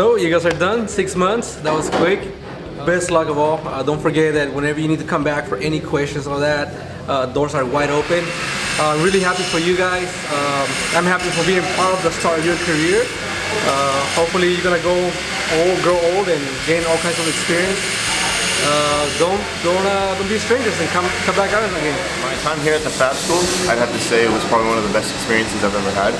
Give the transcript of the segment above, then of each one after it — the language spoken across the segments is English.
So you guys are done, 6 months, that was quick. Best luck of all. Don't forget that whenever you need to come back for any questions or that, doors are wide open. Really happy for you guys. I'm happy for being part of the start of your career. Hopefully you're gonna grow old and gain all kinds of experience. Don't be strangers and come back at us again. My time here at the Fab School, I'd have to say it was probably one of the best experiences I've ever had.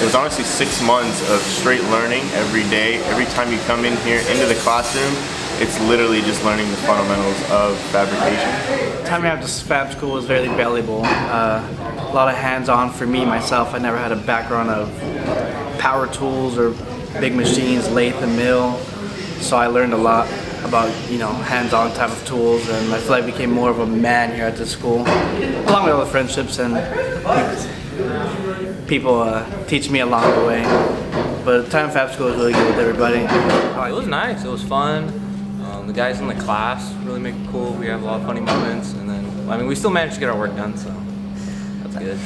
It was honestly 6 months of straight learning every day. Every time you come in here into the classroom, it's literally just learning the fundamentals of fabrication. Time at this Fab School was very valuable. A lot of hands-on for me, myself. I never had a background of power tools or big machines, lathe and mill. So I learned a lot about, hands-on type of tools, and I feel like I became more of a man here at this school, along with all the friendships and people teach me along the way. But the time at Fab School was really good with everybody. It was nice, it was fun. The guys in the class really make it cool. We have a lot of funny moments, and then, we still managed to get our work done, so that's good.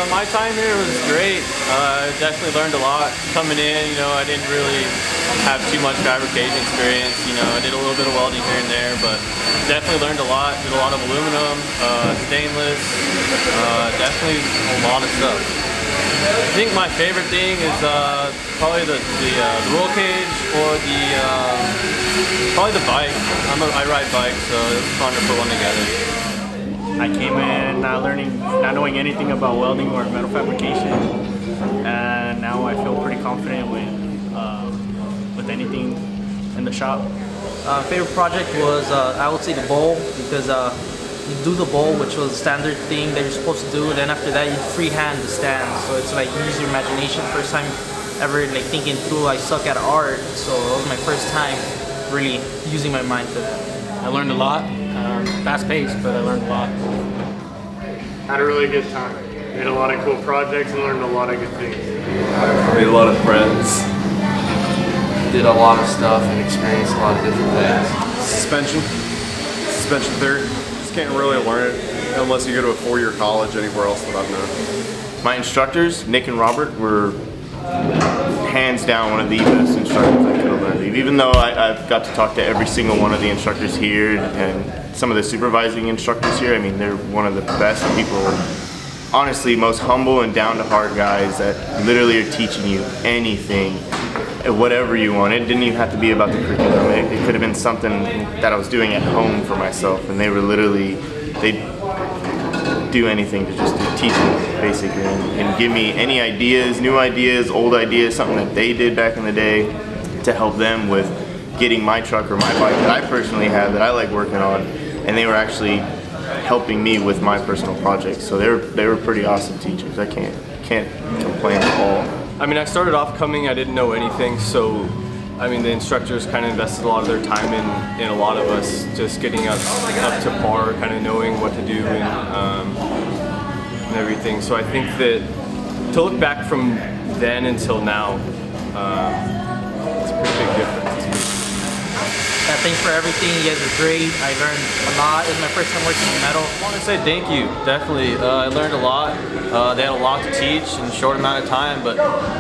My time here was great. I definitely learned a lot. Coming in, I didn't really have too much fabrication experience. I did a little bit of welding here and there, but definitely learned a lot. Did a lot of aluminum, stainless, definitely a lot of stuff. I think my favorite thing is probably the roll cage or probably the bike. I ride bikes, so it's fun to put one together. I came in not knowing anything about welding or metal fabrication, and now I feel pretty confident with anything in the shop. Favorite project was I would say the bowl, because you do the bowl, which was a standard thing that you're supposed to do, and then after that you freehand the stand. So it's like you use your imagination. First time ever thinking through. I suck at art, so it was my first time really using my mind for that. I learned a lot. Fast paced, but I learned a lot. Had a really good time. Made a lot of cool projects and learned a lot of good things. I made a lot of friends. Did a lot of stuff and experienced a lot of different things. Suspension theory. Just can't really learn it unless you go to a 4-year college anywhere else that I've known. My instructors, Nick and Robert, were hands down one of the best instructors I could have learned. Even though I've got to talk to every single one of the instructors here and some of the supervising instructors here, they're one of the best people. Honestly, most humble and down-to-heart guys that literally are teaching you anything, whatever you want. It didn't even have to be about the curriculum. It could have been something that I was doing at home for myself, and they were literally, they'd do anything to just teach me, basically, and give me any ideas, new ideas, old ideas, something that they did back in the day to help them with getting my truck or my bike that I personally have that I like working on, and they were actually helping me with my personal projects. So they were pretty awesome teachers. I can't complain at all. I started off coming, I didn't know anything, so the instructors kind of invested a lot of their time in a lot of us just getting us up to par, kind of knowing what to do and everything. So I think that to look back from then until now, it's a pretty big difference. Thanks for everything. You guys are great. I learned a lot. It was my first time working in metal. I want to say thank you, definitely. I learned a lot. They had a lot to teach in a short amount of time, but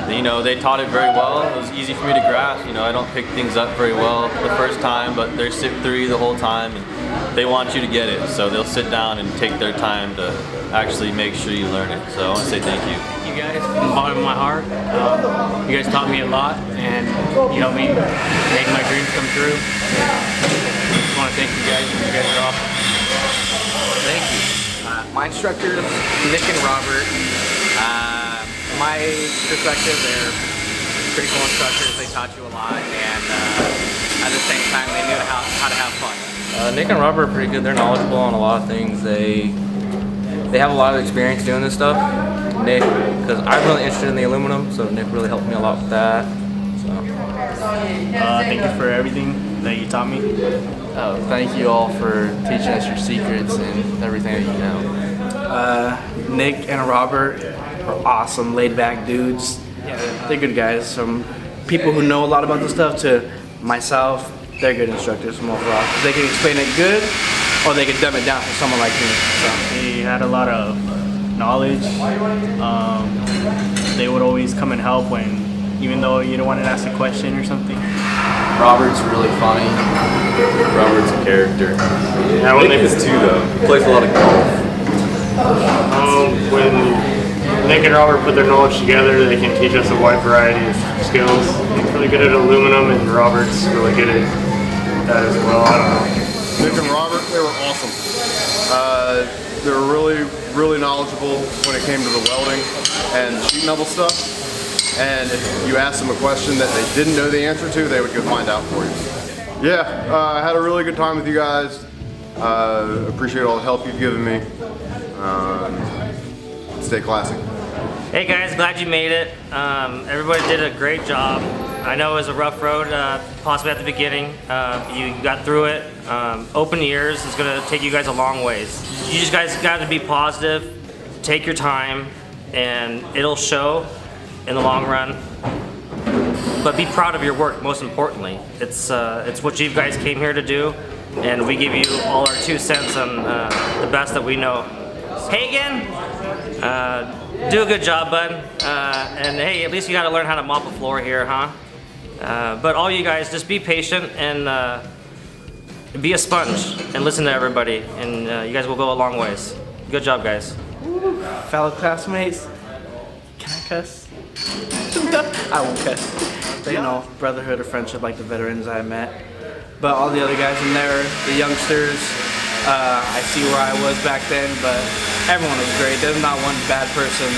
they taught it very well. It was easy for me to grasp. I don't pick things up very well the first time, but they're sift through you the whole time, and they want you to get it. So they'll sit down and take their time to actually make sure you learn it. So I want to say thank you. Thank you guys from the bottom of my heart. You guys taught me a lot, and you helped me make my dreams come true. I just want to thank you guys. You guys are awesome. Thank you. My instructors, Nick and Robert, my perspective, they're pretty cool instructors. They taught you a lot, and at the same time, they knew how to have fun. Nick and Robert are pretty good. They're knowledgeable on a lot of things. They have a lot of experience doing this stuff. Nick, because I'm really interested in the aluminum, so Nick really helped me a lot with that. Thank you for everything that you taught me. Thank you all for teaching us your secrets and everything that you know. Nick and Robert are awesome, laid-back dudes. Yeah, they're good guys. From people who know a lot about this stuff to myself, they're good instructors from overall. They can explain it good, or they can dumb it down for someone like me. So. They had a lot of knowledge. They would always come and help when even though you don't want to ask a question or something? Robert's really funny. Robert's a character. Yeah, Nick is too though. He plays a lot of golf. When Nick and Robert put their knowledge together, they can teach us a wide variety of skills. Nick's really good at aluminum, and Robert's really good at that as well. I don't know. Nick and Robert, they were awesome. They were really knowledgeable when it came to the welding and sheet metal stuff. And if you asked them a question that they didn't know the answer to, they would go find out for you. Yeah, I had a really good time with you guys. Appreciate all the help you've given me. Stay classy. Hey guys, glad you made it. Everybody did a great job. I know it was a rough road, possibly at the beginning. You got through it. Open ears is gonna take you guys a long ways. You just guys got to be positive, take your time, and it'll show in the long run. But be proud of your work, most importantly. It's what you guys came here to do, and we give you all our 2 cents on the best that we know. Hagen, do a good job, bud. And hey, at least you got to learn how to mop a floor here, huh? But all you guys, just be patient and be a sponge and listen to everybody, and you guys will go a long ways. Good job, guys. Fellow classmates, can I cuss? I won't cuss. But you know, brotherhood or friendship like the veterans I met. But all the other guys in there, the youngsters, I see where I was back then, but everyone was great. There's not one bad person.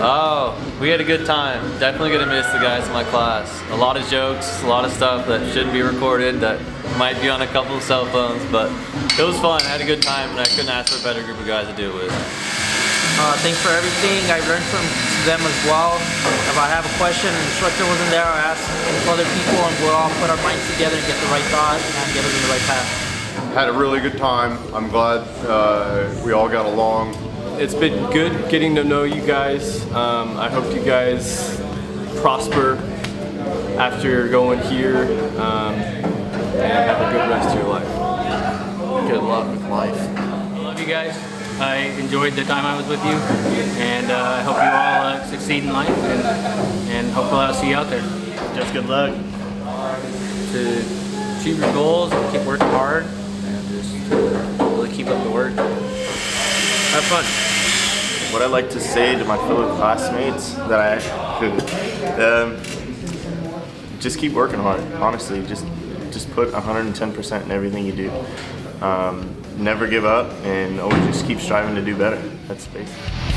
Oh, we had a good time. Definitely gonna miss the guys in my class. A lot of jokes, a lot of stuff that shouldn't be recorded, that might be on a couple of cell phones, but it was fun. I had a good time, and I couldn't ask for a better group of guys to do it with. Thanks for everything. I learned from them as well. If I have a question and the instructor wasn't there, I ask other people, and we'll all put our minds together and get the right thought and get us in the right path. Had a really good time. I'm glad we all got along. It's been good getting to know you guys. I hope you guys prosper after going here and have a good rest of your life. Good luck with life. I love you guys. I enjoyed the time I was with you, and I hope you all succeed in life, and hopefully I'll see you out there. Just good luck. To achieve your goals and keep working hard, and just really keep up the work. Have fun. What I'd like to say to my fellow classmates that just keep working hard. Honestly, just put 110% in everything you do. Never give up, and always just keep striving to do better. That's basically.